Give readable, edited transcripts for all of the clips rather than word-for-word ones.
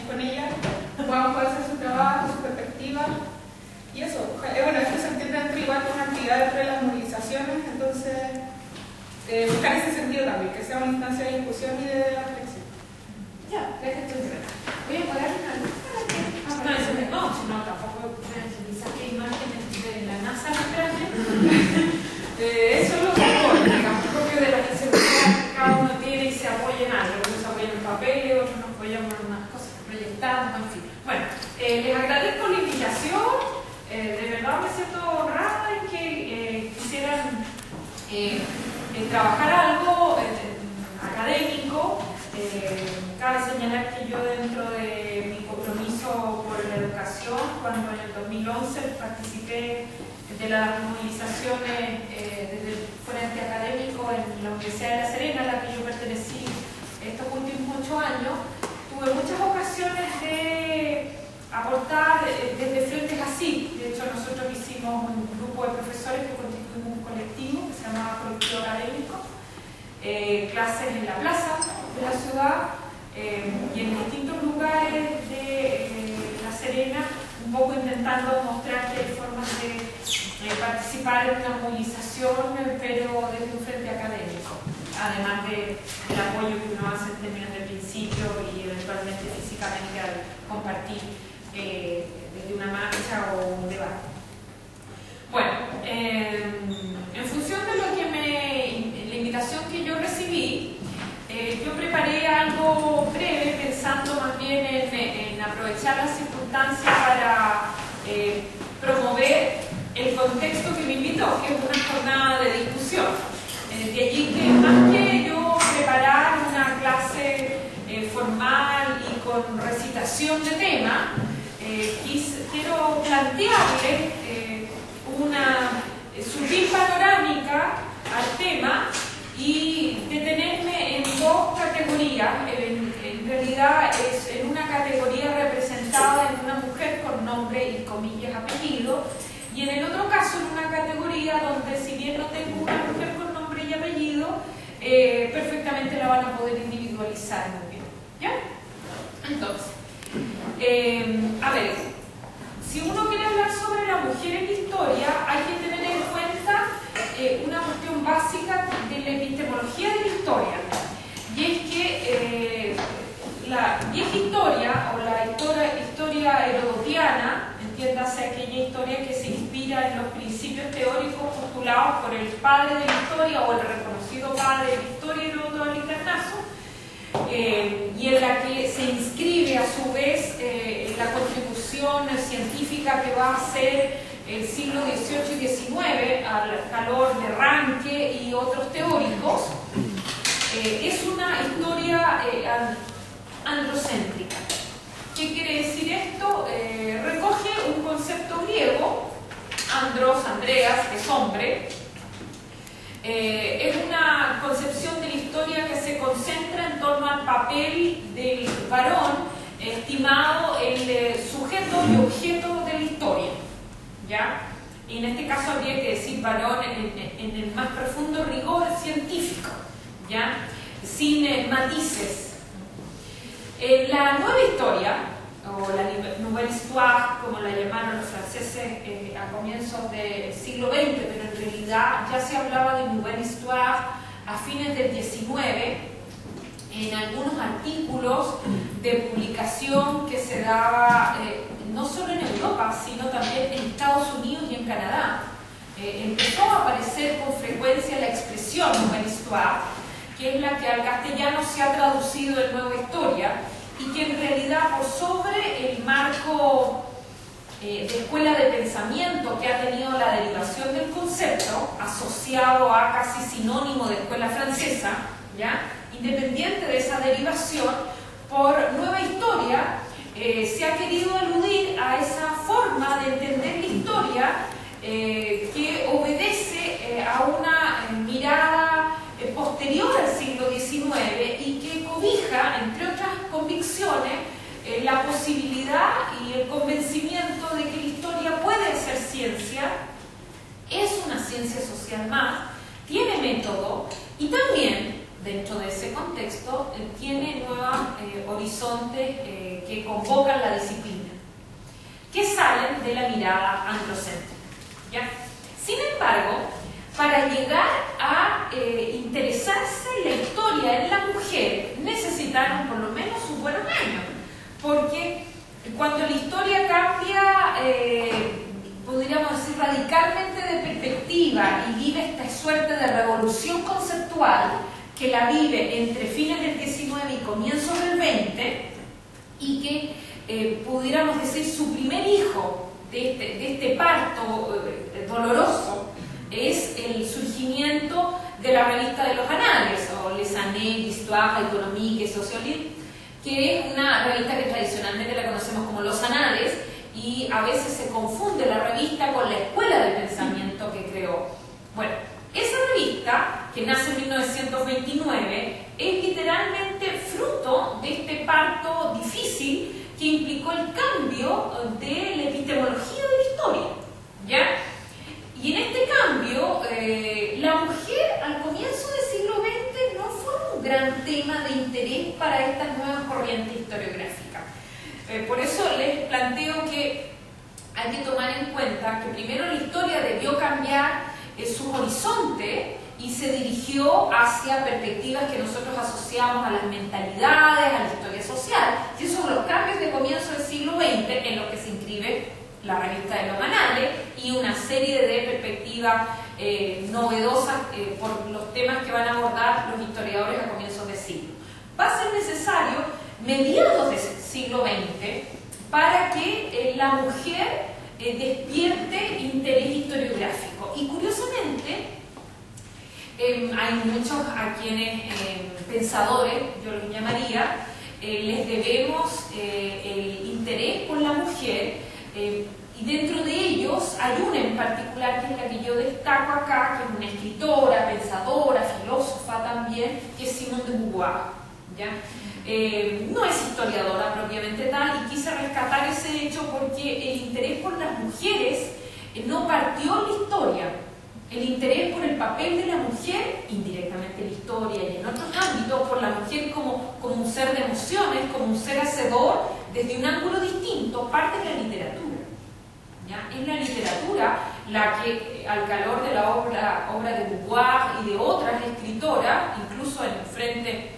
con ella, puedan poder hacer su trabajo, su perspectiva. Y eso, bueno, esto se entiende igual como una actividad dentro de las movilizaciones, entonces buscar ese sentido también, que sea una instancia de discusión y de reflexión. Ya, gracias. Voy a poner una luz para que... No, tampoco quizás que imágenes de la NASA nos traje. Eso es lo que voy, digamos, propio de las inseguridades que cada uno tiene y se apoya en algo. Algunos se apoyan en papel y otros nos apoyan en unas cosas que proyectamos, en fin. Bueno, les agradezco la invitación. De verdad me siento honrada en que quisieran trabajar algo académico. Cabe señalar que yo, dentro de mi compromiso por la educación, cuando en el 2011 participé de las movilizaciones desde el Frente Académico en la Universidad de La Serena, a la que yo pertenecí estos últimos 8 años, tuve muchas ocasiones de aportar desde frentes así. De hecho, nosotros hicimos un grupo de profesores que constituimos un colectivo que se llamaba Colectivo Académico, clases en la plaza de la ciudad y en distintos lugares de La Serena, un poco intentando mostrar que hay formas de participar en una movilización, pero desde un frente académico, además del apoyo que uno hace en términos de principio y eventualmente físicamente al compartir desde una marcha o un debate. Bueno, en función de lo que la invitación que yo recibí, yo preparé algo breve pensando más bien en aprovechar las circunstancias para promover el contexto que me invitó, que es una jornada de discusión. De allí que más que yo preparar una clase formal y con recitación de tema, quiero plantearle una sutil panorámica al tema y detenerme en dos categorías. En realidad es en una categoría representada en una mujer con nombre y comillas apellido, y en el otro caso en una categoría donde, si bien no tengo una mujer con nombre y apellido, perfectamente la van a poder individualizar muy bien. ¿Ya? Entonces, a ver, si uno quiere hablar sobre la mujer en la historia, hay que tener en cuenta una cuestión básica de la epistemología de la historia, y es que la vieja historia o la historia herodotiana, entiéndase aquella historia que se inspira en los principios teóricos postulados por el padre de la historia o el reconocido padre de la historia, Heródoto de Halicarnaso, y en la que se inscribe a su vez la contribución científica que va a hacer el siglo XVIII y XIX al calor de Ranke y otros teóricos. Es una historia androcéntrica. ¿Qué quiere decir esto? Recoge un concepto griego, andros, Andreas, que es hombre. Es una concepción de la historia que se concentra en torno al papel del varón, estimado el sujeto y objeto de la historia, ¿ya? Y en este caso habría que decir varón en el más profundo rigor científico, ¿ya? Sin matices. La nueva historia, o la Nouvelle Histoire, como la llamaron los franceses a comienzos del siglo XX, pero en realidad ya se hablaba de Nouvelle Histoire a fines del XIX, en algunos artículos de publicación que se daba no solo en Europa, sino también en Estados Unidos y en Canadá. Empezó a aparecer con frecuencia la expresión Nouvelle Histoire, que es la que al castellano se ha traducido en Nueva Historia, y que en realidad, por sobre el marco de escuela de pensamiento que ha tenido la derivación del concepto, asociado a casi sinónimo de escuela francesa, ¿ya? Independiente de esa derivación, por nueva historia se ha querido aludir a esa forma de entender la historia que obedece a una mirada posterior al siglo XIX y que cobija, entre otras convicciones, la posibilidad y el convencimiento de que la historia puede ser ciencia, es una ciencia social más, tiene método y también dentro de ese contexto, tiene nuevos horizontes que convocan la disciplina, que salen de la mirada androcéntrica, ¿ya? Sin embargo, para llegar a interesarse en la historia en la mujer, necesitaron por lo menos sus buenos años, porque cuando la historia cambia, podríamos decir radicalmente de perspectiva y vive esta suerte de revolución conceptual que la vive entre fines del XIX y comienzos del XX, y que pudiéramos decir su primer hijo de este parto doloroso es el surgimiento de la revista de los Anales, o Les Années d'Histoire Économique et Sociologique, que es una revista que tradicionalmente la conocemos como Los Anales, y a veces se confunde la revista con la escuela de pensamiento que creó. Bueno, esa revista, que nace en 1929, es literalmente fruto de este parto difícil que implicó el cambio de la epistemología de la historia, ¿ya? Y en este cambio, la mujer al comienzo del siglo XX no fue un gran tema de interés para estas nuevas corrientes historiográficas. Por eso les planteo que hay que tomar en cuenta que primero la historia debió cambiar su horizonte y se dirigió hacia perspectivas que nosotros asociamos a las mentalidades, a la historia social, que son los cambios de comienzo del siglo XX en los que se inscribe la revista de los Anales y una serie de perspectivas novedosas por los temas que van a abordar los historiadores a comienzos de siglo. Va a ser necesario mediados del siglo XX para que la mujer despierte interés historiográfico. Y curiosamente, hay muchos a quienes pensadores, yo los llamaría, les debemos el interés por la mujer, y dentro de ellos hay una en particular que es la que yo destaco acá, que es una escritora, pensadora, filósofa también, que es Simone de Beauvoir, ¿ya? No es historiadora propiamente tal, y quise rescatar ese hecho porque el interés por las mujeres no partió en la historia. El interés por el papel de la mujer, indirectamente en la historia y en otros ámbitos, por la mujer como un ser de emociones, como un ser hacedor, desde un ángulo distinto, parte de la literatura. ¿Ya? Es la literatura la que, al calor de la obra de Beauvoir y de otras escritoras, incluso en frente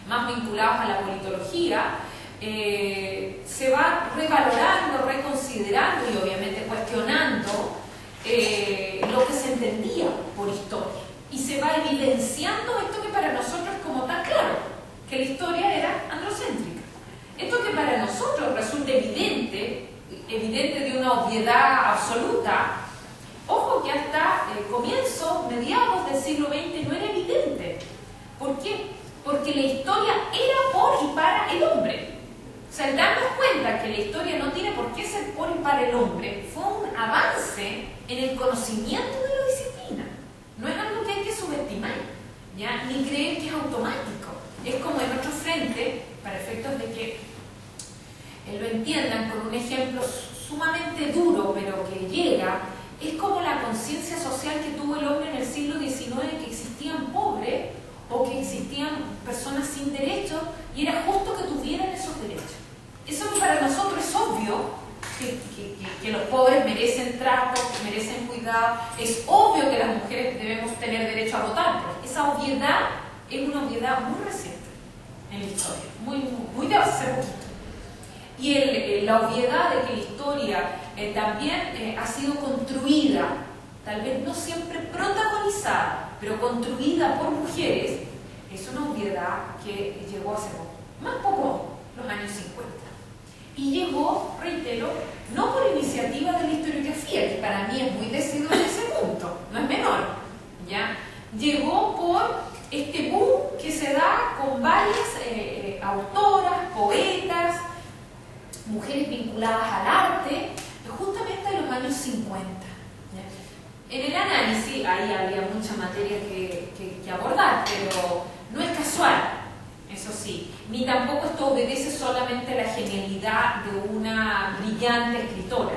más vinculados a la politología, se va revalorando, reconsiderando y obviamente cuestionando lo que se entendía por historia, y se va evidenciando esto que para nosotros es como tan claro, que la historia era androcéntrica. Esto que para nosotros resulta evidente de una obviedad absoluta, ojo que hasta comienzos, mediados del siglo XX no era evidente. ¿Por qué? Porque la historia era por y para el hombre. O sea, el darnos cuenta que la historia no tiene por qué ser por y para el hombre fue un avance en el conocimiento de la disciplina. No es algo que hay que subestimar, ¿ya? Ni creer que es automático. Es como en otro frente, para efectos de que lo entiendan con un ejemplo sumamente duro, pero que llega, es como la conciencia social que tuvo el hombre en el siglo XIX, que existían pobres o que existían personas sin derechos, y era justo que tuvieran esos derechos. Eso que para nosotros es obvio, que los pobres merecen trato, que merecen cuidado, es obvio que las mujeres debemos tener derecho a votar, pero esa obviedad es una obviedad muy reciente en la historia, muy de hace poquito. Y la obviedad de que la historia también ha sido construida, tal vez no siempre protagonizada, pero construida por mujeres, es una obviedad que llegó hace poco, más poco, los años 50. Y llegó, reitero, no por iniciativa de la historiografía, que para mí es muy decidua en ese punto, no es menor, ¿ya? Llegó por este boom que se da con varias autoras, poetas, mujeres vinculadas al arte, justamente de los años 50. ¿Ya? En el análisis, ahí había mucha materia que abordar, pero no es casual, eso sí, ni tampoco esto obedece solamente a la genialidad de una brillante escritora.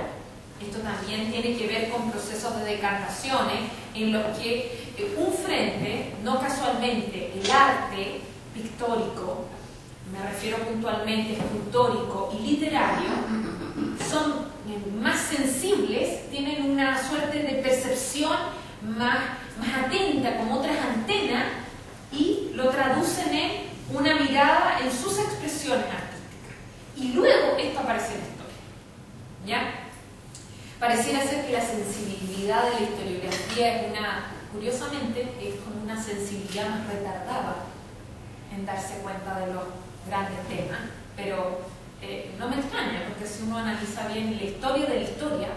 Esto también tiene que ver con procesos de decantaciones en los que un frente, no casualmente el arte pictórico, me refiero puntualmente escultórico y literario, son más sensibles, tienen una suerte de percepción más atenta, como otras antenas, y lo traducen en una mirada en sus expresiones artísticas. Y luego esto aparece en la historia. ¿Ya? Pareciera ser que la sensibilidad de la historiografía es curiosamente, es con una sensibilidad más retardada en darse cuenta de los grandes temas, pero no me extraña, porque si uno analiza bien la historia de la historia,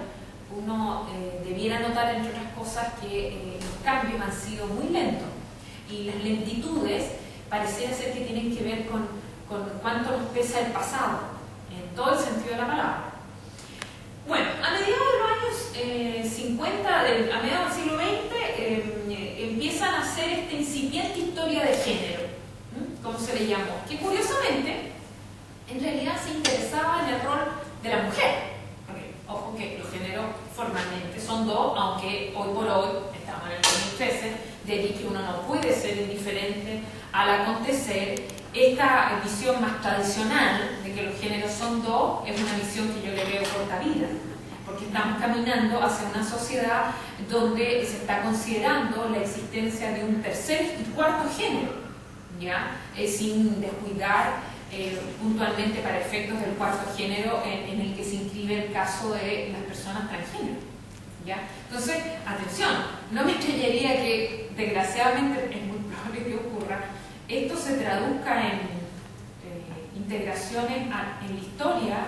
uno debiera notar, entre otras cosas, que los cambios han sido muy lentos, y las lentitudes pareciera ser que tienen que ver con cuánto nos pesa el pasado, en todo el sentido de la palabra. Bueno, a mediados de los años 50, a mediados del siglo XX, empiezan a hacer esta incipiente historia de género, como se le llamó, que curiosamente, en realidad se interesaba en el rol de la mujer. Porque, ojo que los géneros formalmente son dos, aunque hoy por hoy, estamos en el 2013, de allí que uno no puede ser indiferente al acontecer. Esta visión más tradicional de que los géneros son dos es una visión que yo le veo corta vida, porque estamos caminando hacia una sociedad donde se está considerando la existencia de un tercer y cuarto género, ¿ya? Sin descuidar puntualmente para efectos del cuarto género en el que se inscribe el caso de las personas transgénero, ¿ya? Entonces, atención, no me extrañaría que desgraciadamente es muy probable que ocurra, esto se traduzca en integraciones en la historia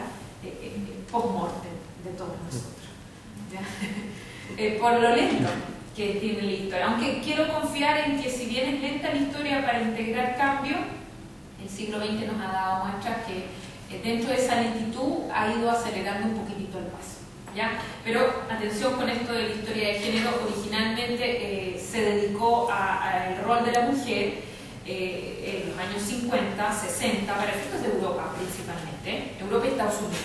post-mortem de todos nosotros, ¿ya? Por lo lento que tiene la historia, aunque quiero confiar en que si bien es lenta la historia para integrar cambio, el siglo XX nos ha dado muestras que dentro de esa lentitud ha ido acelerando un poquitito el paso, ¿ya? Pero atención con esto de la historia de género, originalmente se dedicó al rol de la mujer en los años 50, 60, para efectos de Europa principalmente, Europa y Estados Unidos.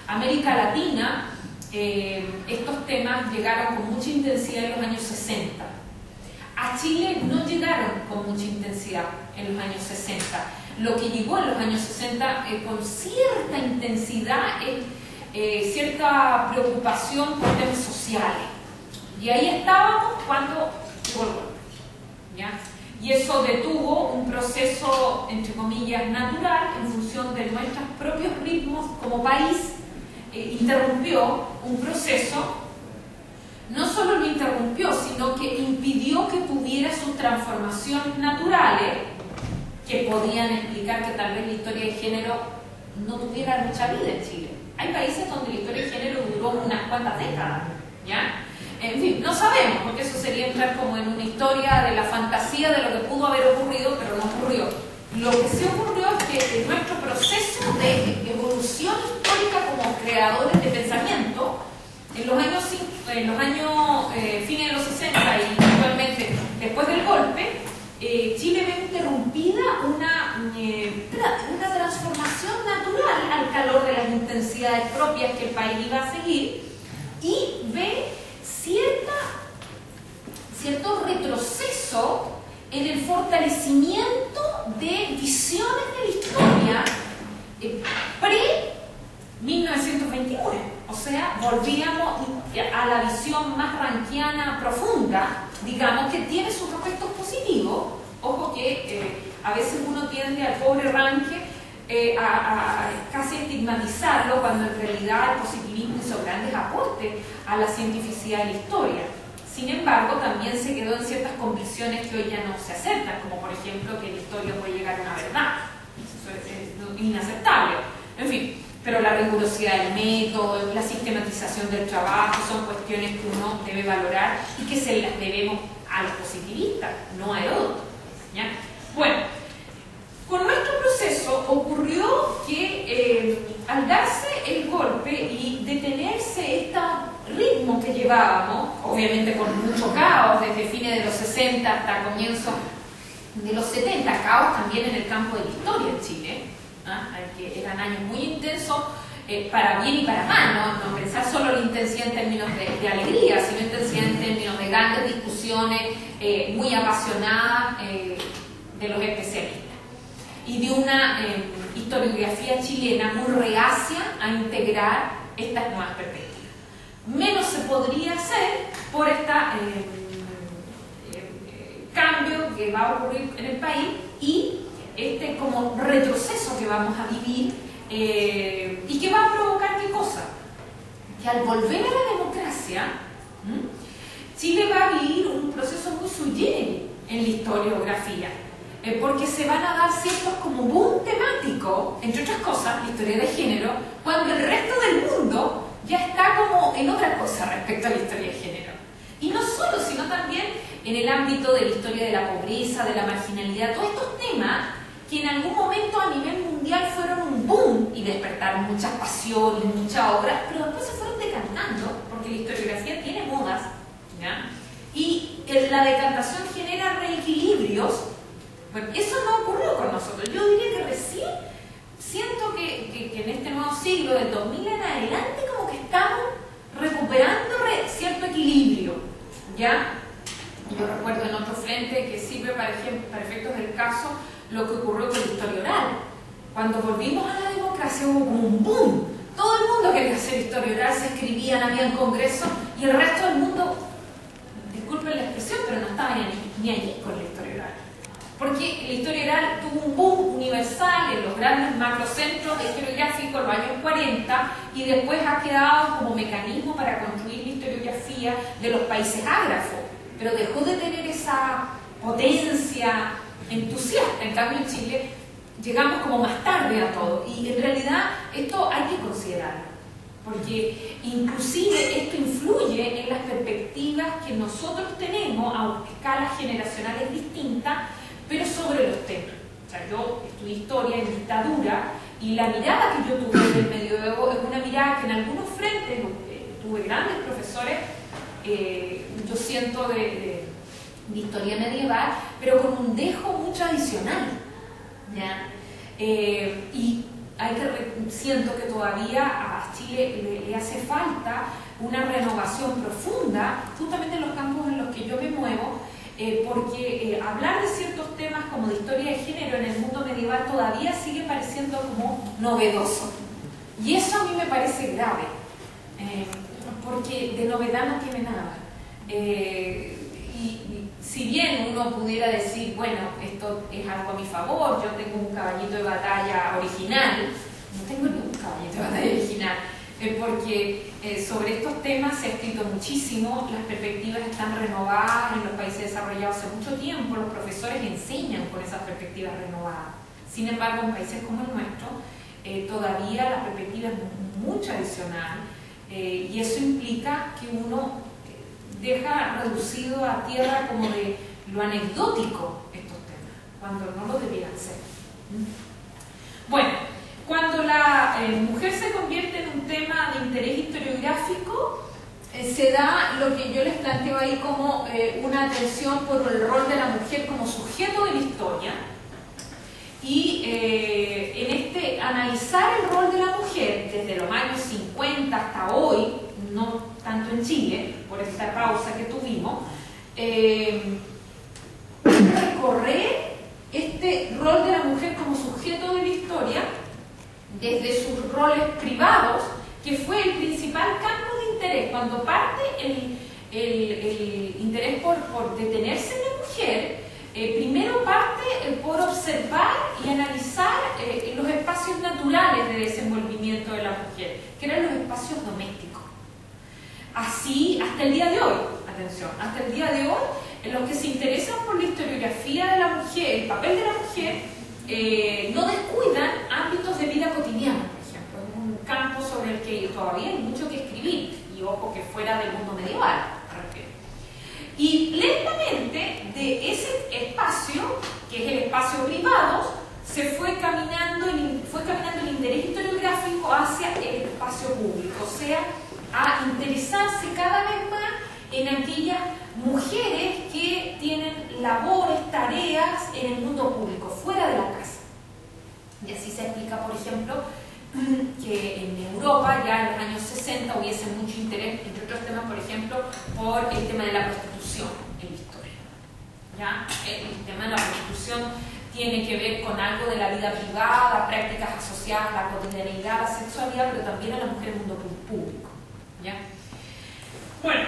América Latina, estos temas llegaron con mucha intensidad en los años 60. A Chile no llegaron con mucha intensidad en los años 60. Lo que llegó en los años 60 con cierta intensidad es cierta preocupación por temas sociales. Y ahí estábamos cuando llegó el golpe, ¿ya? Y eso detuvo un proceso, entre comillas, natural en función de nuestros propios ritmos como país. Interrumpió un proceso, no solo lo interrumpió, sino que impidió que tuviera sus transformaciones naturales que podían explicar que tal vez la historia de género no tuviera mucha vida en Chile. Hay países donde la historia de género duró unas cuantas décadas, ¿ya? En fin, no sabemos, porque eso sería entrar como en una historia de la fantasía de lo que pudo haber ocurrido, pero no ocurrió. Lo que sí ocurrió es que en nuestro proceso de evolución histórica como creadores de pensamiento, en los años fines de los 60 y actualmente después del golpe, Chile ve interrumpida una transformación natural al calor de las intensidades propias que el país iba a seguir, y ve cierto retroceso en el fortalecimiento de visiones de la historia pre-1921. O sea, volvíamos a la visión más rankiana profunda, digamos, que tiene sus aspectos positivos. Ojo que a veces uno tiende al pobre Ranke a casi estigmatizarlo, cuando en realidad el positivismo hizo grandes aportes a la cientificidad de la historia. Sin embargo, también se quedó en ciertas convicciones que hoy ya no se aceptan, como por ejemplo que la historia puede llegar a una verdad. Eso es inaceptable. En fin, pero la rigurosidad del método, la sistematización del trabajo, son cuestiones que uno debe valorar y que se las debemos a los positivistas, no a Heródoto, ¿ya? Bueno, con nuestro proceso ocurrió que al darse el golpe y detenerse este ritmo que llevábamos, obviamente con mucho caos desde fines de los 60 hasta comienzos de los 70, caos también en el campo de la historia en Chile, que eran años muy intensos para bien y para mal, no pensar solo la intensidad en términos de alegría, sino intensidad en términos de grandes discusiones muy apasionadas de los especialistas. Y de una historiografía chilena muy reacia a integrar estas nuevas perspectivas. Menos se podría hacer por este cambio que va a ocurrir en el país y este como retroceso que vamos a vivir y que va a provocar ¿qué cosa? Que al volver a la democracia, Chile va a vivir un proceso muy sui generis en la historiografía. Porque se van a dar ciertos como boom temáticos, entre otras cosas, la historia de género, cuando el resto del mundo ya está como en otra cosa respecto a la historia de género. Y no solo, sino también en el ámbito de la historia de la pobreza, de la marginalidad, todos estos temas que en algún momento a nivel mundial fueron un boom y despertaron muchas pasiones, muchas obras, pero después se fueron decantando, porque la historiografía tiene modas, ¿ya? Y la decantación genera reequilibrios. Bueno, eso no ocurrió con nosotros. Yo diría que recién siento que en este nuevo siglo, del 2000 en adelante, como que estamos recuperando cierto equilibrio, ¿ya? Yo recuerdo en otro frente que sirve para efectos del caso lo que ocurrió con la historia oral. Cuando volvimos a la democracia hubo como un boom. Todo el mundo quería hacer historia oral, se escribían, había congresos y el resto del mundo, disculpen la expresión, pero no estaba ni allí con la historia oral. Porque la historia oral tuvo un boom universal en los grandes macrocentros historiográficos en los años 40 y después ha quedado como mecanismo para construir la historiografía de los países ágrafos, pero dejó de tener esa potencia entusiasta. En cambio en Chile llegamos como más tarde a todo y en realidad esto hay que considerarlo, porque inclusive esto influye en las perspectivas que nosotros tenemos a escalas generacionales distintas, pero sobre los temas. O sea, yo estudié historia en dictadura y la mirada que yo tuve del medioevo es una mirada que en algunos frentes tuve grandes profesores, yo siento de historia medieval, pero con un dejo muy tradicional, ¿ya? Y siento que todavía a Chile le hace falta una renovación profunda, justamente en los campos en los que yo me muevo, porque hablar de ciertos temas como de historia de género en el mundo medieval todavía sigue pareciendo como novedoso. Y eso a mí me parece grave, porque de novedad no tiene nada. Y si bien uno pudiera decir, bueno, esto es algo a mi favor, yo tengo un caballito de batalla original, no tengo ningún caballito de batalla original, porque sobre estos temas se ha escrito muchísimo, las perspectivas están renovadas en los países desarrollados hace mucho tiempo, los profesores enseñan con esas perspectivas renovadas. Sin embargo, en países como el nuestro, todavía la perspectiva es muy tradicional, y eso implica que uno deja reducido a tierra como de lo anecdótico estos temas, cuando no lo debieran ser. Bueno, cuando la mujer se convierte en un tema de interés historiográfico, se da lo que yo les planteo ahí como una atención por el rol de la mujer como sujeto de la historia, y en analizar el rol de la mujer desde los años 50 hasta hoy, no tanto en Chile, por esta pausa que tuvimos, recorrer este rol de la mujer como sujeto de la historia desde sus roles privados, que fue el principal campo de interés. Cuando parte el interés por detenerse en la mujer, primero parte por observar y analizar los espacios naturales de desenvolvimiento de la mujer, que eran los espacios domésticos. Así hasta el día de hoy, atención, hasta el día de hoy, los que se interesan por la historiografía de la mujer, el papel de la mujer, no descuidan ámbitos de vida cotidiana, por ejemplo. Es un campo sobre el que todavía hay mucho que escribir, y ojo que fuera del mundo medieval, me refiero. Y lentamente de ese espacio, que es el espacio privado, se fue caminando el interés historiográfico hacia el espacio público, o sea, a interesarse cada vez más en aquellas mujeres que tienen labores, tareas en el mundo público, fuera de la casa. Y así se explica, por ejemplo, que en Europa ya en los años 60 hubiese mucho interés, entre otros temas, por ejemplo, por el tema de la prostitución en la historia. ¿Ya? El tema de la prostitución tiene que ver con algo de la vida privada, prácticas asociadas a la cotidianidad, a la sexualidad, pero también a la mujer en el mundo público. ¿Ya? Bueno,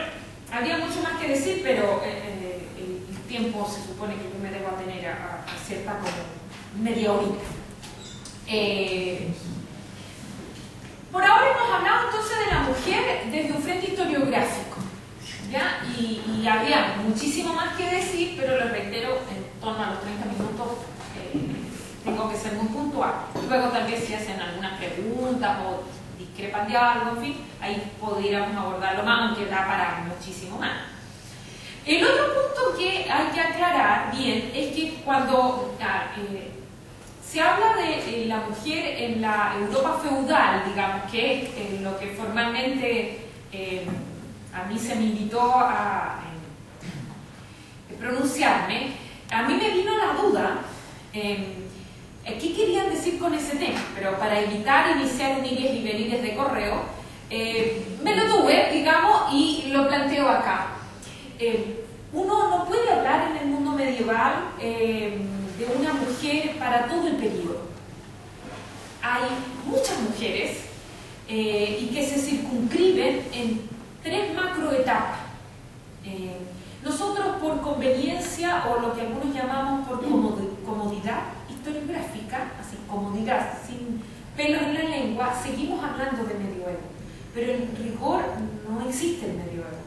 habría mucho más que decir, pero el tiempo se supone que yo me debo atener a cierta como media horita. Por ahora hemos hablado entonces de la mujer desde un frente historiográfico, ¿ya? Y habría muchísimo más que decir, pero lo reitero, en torno a los 30 minutos tengo que ser muy puntual. Luego también si hacen algunas preguntas o discrepan de algo, en fin, ahí podríamos abordarlo más, aunque da para muchísimo más. El otro punto que hay que aclarar bien es que cuando se habla de la mujer en la Europa feudal, digamos, que es lo que formalmente a mí se me invitó a pronunciarme, a mí me vino la duda, ¿qué querían decir con ese tema? Pero para evitar iniciar un ires y venires de correo, me lo tuve, digamos, y lo planteo acá. Uno no puede hablar en el mundo medieval de una mujer para todo el periodo. Hay muchas mujeres y que se circunscriben en 3 macroetapas. Nosotros por conveniencia, o lo que algunos llamamos por comodidad historiográfica, así comodidad, sin pelos en la lengua, seguimos hablando de medioevo. Pero en rigor no existe el medioevo.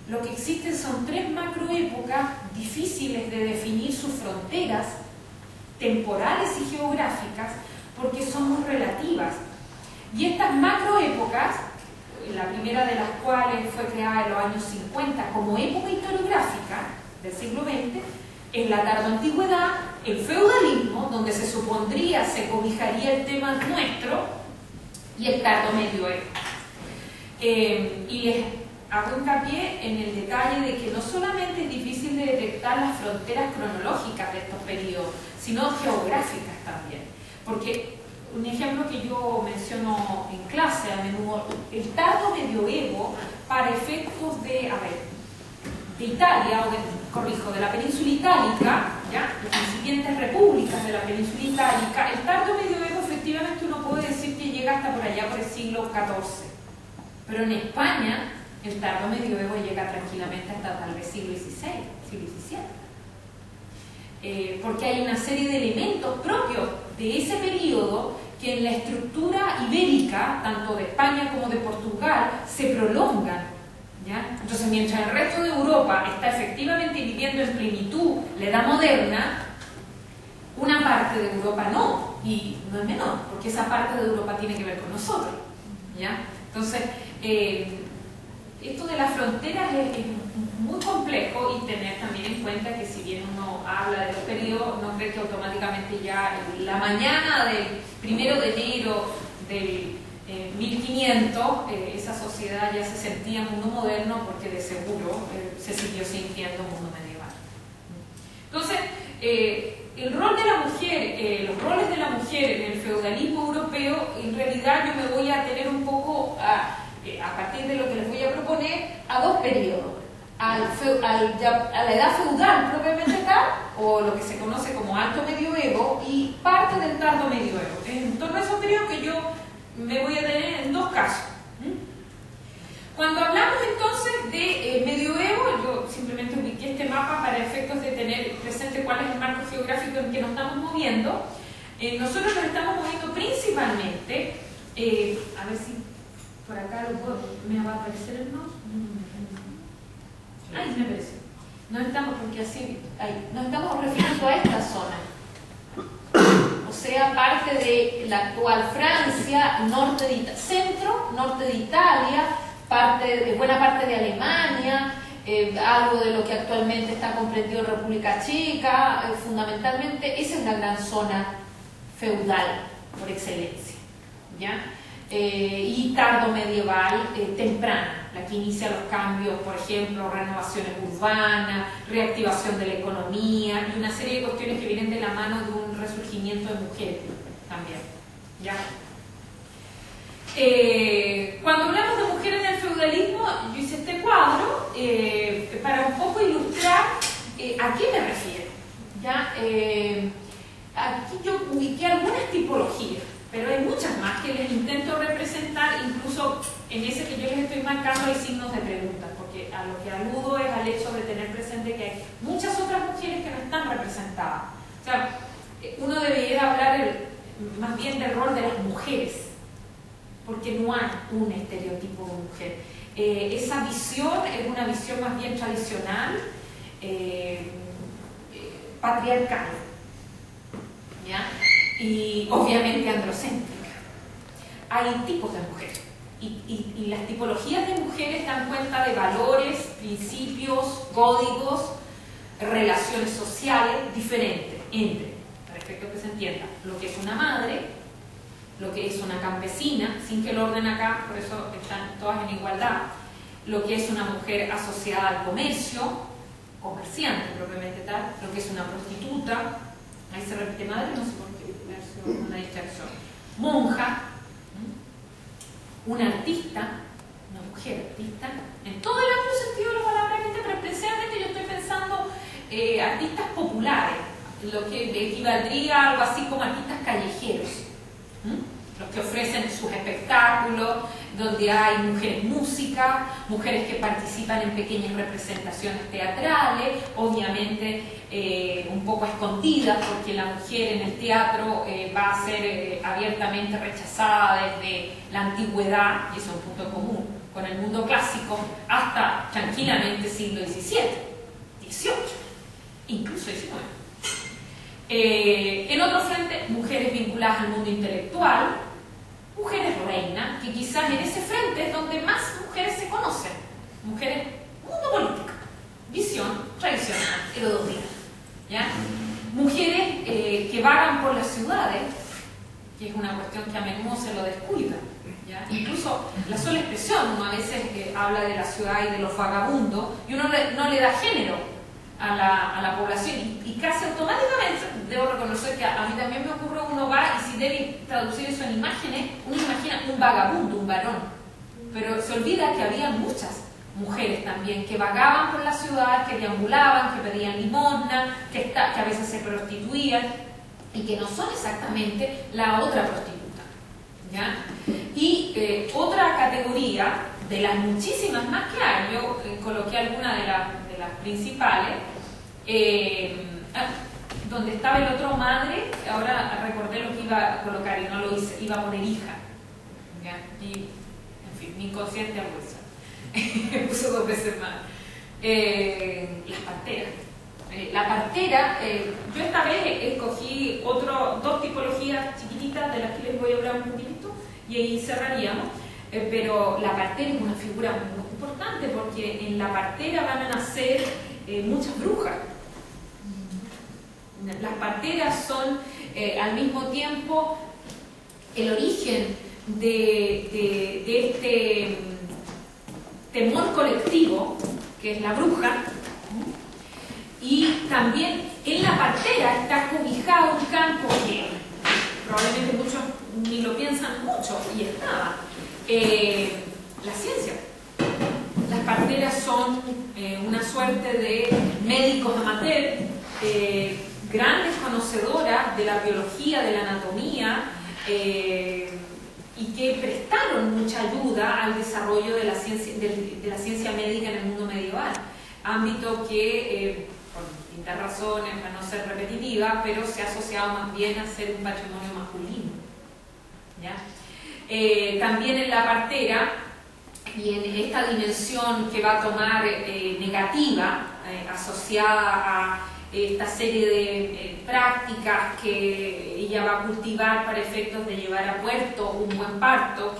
Lo que existen son 3 macroépocas difíciles de definir sus fronteras temporales y geográficas porque son muy relativas. Y estas macroépocas, la primera de las cuales fue creada en los años 50 como época historiográfica del siglo XX, es la tardoantigüedad, el feudalismo, donde se supondría se cobijaría el tema nuestro, y el tardo medioevo. Y les hago hincapié en el detalle de que no solamente es difícil de detectar las fronteras cronológicas de estos periodos, sino geográficas también. Porque un ejemplo que yo menciono en clase a menudo, el tardo medioevo, para efectos de Italia, de la península itálica, ¿ya? Las incipientes repúblicas de la península itálica, el tardo medioevo efectivamente uno puede decir que llega hasta por allá por el siglo XIV. Pero en España el tardo medioevo llega tranquilamente hasta tal vez siglo XVI, siglo XVII. Porque hay una serie de elementos propios de ese periodo que en la estructura ibérica, tanto de España como de Portugal, se prolongan, ¿ya? Entonces, mientras el resto de Europa está efectivamente viviendo en plenitud la edad moderna, una parte de Europa no, y no es menor, porque esa parte de Europa tiene que ver con nosotros, ¿ya? Entonces, esto de las fronteras es muy complejo, y tener también en cuenta que si bien uno habla de los periodos, no cree que automáticamente ya en la mañana del 1 de enero del 1500 esa sociedad ya se sentía mundo moderno, porque de seguro se siguió sintiendo mundo medieval. Entonces, el rol de la mujer, los roles de la mujer en el feudalismo europeo, en realidad yo me voy a tener un poco a partir de lo que les voy a proponer, a 2 periodos: a la edad feudal propiamente tal, o lo que se conoce como alto medioevo, y parte del tardo medioevo. En torno a esos periodos que yo me voy a tener en 2 casos. Cuando hablamos entonces de medioevo, yo simplemente ubiqué este mapa para efectos de tener presente cuál es el marco geográfico en que nos estamos moviendo. Nosotros nos estamos moviendo principalmente, a ver si por acá me va a aparecer el no. Ahí me parece. Nos estamos refiriendo a esta zona. O sea, parte de la actual Francia, centro, norte de Italia, buena parte de Alemania, algo de lo que actualmente está comprendido en República Checa. Fundamentalmente, esa es la gran zona feudal por excelencia, ¿ya? Y tardo medieval temprana, la que inicia los cambios, por ejemplo, renovaciones urbanas, reactivación de la economía y una serie de cuestiones que vienen de la mano de un resurgimiento de mujeres también, ¿ya? Cuando hablamos de mujeres en el feudalismo, yo hice este cuadro para un poco ilustrar a qué me refiero. ¿Ya? Aquí yo ubiqué algunas tipologías, pero hay muchas más que les intento representar. Incluso en ese que yo les estoy marcando hay signos de pregunta, porque a lo que aludo es al hecho de tener presente que hay muchas otras mujeres que no están representadas. O sea, uno debería hablar más bien del rol de las mujeres, porque no hay un estereotipo de mujer. Esa visión es una visión más bien tradicional, patriarcal, ¿ya? Y obviamente androcéntrica. Hay tipos de mujeres y las tipologías de mujeres dan cuenta de valores, principios, códigos, relaciones sociales diferentes entre, para efecto que se entienda, lo que es una madre, lo que es una campesina, sin que el orden acá, por eso están todas en igualdad, lo que es una mujer asociada al comercio, comerciante propiamente tal, lo que es una prostituta, ahí se repite madre, no sé por qué, una distracción, monja, una artista, una mujer artista, en todo el amplio sentido de la palabra artista, pero especialmente yo estoy pensando artistas populares, lo que equivaldría a algo así como artistas callejeros, los que ofrecen sus espectáculos, donde hay mujeres músicas, mujeres que participan en pequeñas representaciones teatrales, obviamente un poco escondidas, porque la mujer en el teatro va a ser abiertamente rechazada desde la antigüedad, y eso es un punto común con el mundo clásico, hasta tranquilamente siglo XVII, XVIII, incluso XIX. En otro frente, mujeres vinculadas al mundo intelectual, mujeres reinas, que quizás en ese frente es donde más mujeres se conocen. Mujeres, mundo político, visión tradicional, herodotina, ¿ya? Mujeres que vagan por las ciudades, que es una cuestión que a menudo se lo descuida, ¿ya? Incluso la sola expresión, uno a veces habla de la ciudad y de los vagabundos, y uno no le da género a la población, y casi automáticamente debo reconocer que a mí también me ocurre, uno va y si debe traducir eso en imágenes, uno imagina un vagabundo, un varón, pero se olvida que había muchas mujeres también que vagaban por la ciudad, que deambulaban, que pedían limosna, que a veces se prostituían y que no son exactamente la otra prostituta, ¿ya? Y otra categoría de las muchísimas más que hay, yo coloqué algunas de las principales, donde estaba el otro madre, ahora recordé lo que iba a colocar y no lo hice, iba a poner hija, ¿ya? Y en fin, mi inconsciente abuesa puso 2 veces más. Las parteras. La partera, yo esta vez escogí 2 tipologías chiquititas de las que les voy a hablar un poquito y ahí cerraríamos. Pero la partera es una figura muy importante porque en la partera van a nacer muchas brujas. Las parteras son al mismo tiempo el origen de este temor colectivo que es la bruja, y también en la partera está cobijado un campo que probablemente muchos ni lo piensan mucho y estaba. La ciencia. Las parteras son una suerte de médicos amateur, grandes conocedoras de la biología, de la anatomía, y que prestaron mucha ayuda al desarrollo de la ciencia médica en el mundo medieval. Ámbito que, por distintas razones, para no ser repetitiva, pero se ha asociado más bien a ser un patrimonio masculino, ¿ya? También en la partera, y en esta dimensión que va a tomar negativa, asociada a esta serie de prácticas que ella va a cultivar para efectos de llevar a puerto un buen parto,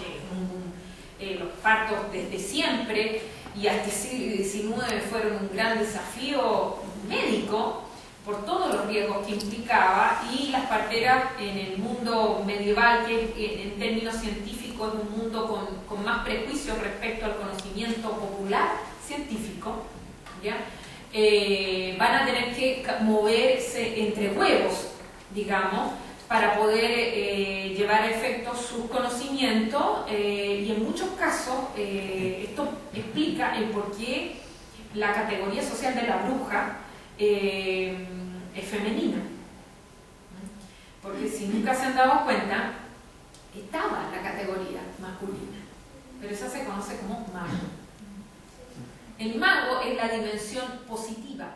que los partos desde siempre y hasta el siglo XIX fueron un gran desafío médico por todos los riesgos que implicaba, y las parteras en el mundo medieval, que en términos científicos es un mundo con más prejuicios respecto al conocimiento popular científico, ¿ya? Van a tener que moverse entre huevos, digamos, para poder llevar a efecto sus conocimientos y en muchos casos esto explica el por qué la categoría social de la bruja es femenina. Porque si nunca se han dado cuenta, estaba la categoría masculina, pero esa se conoce como mago. El mago es la dimensión positiva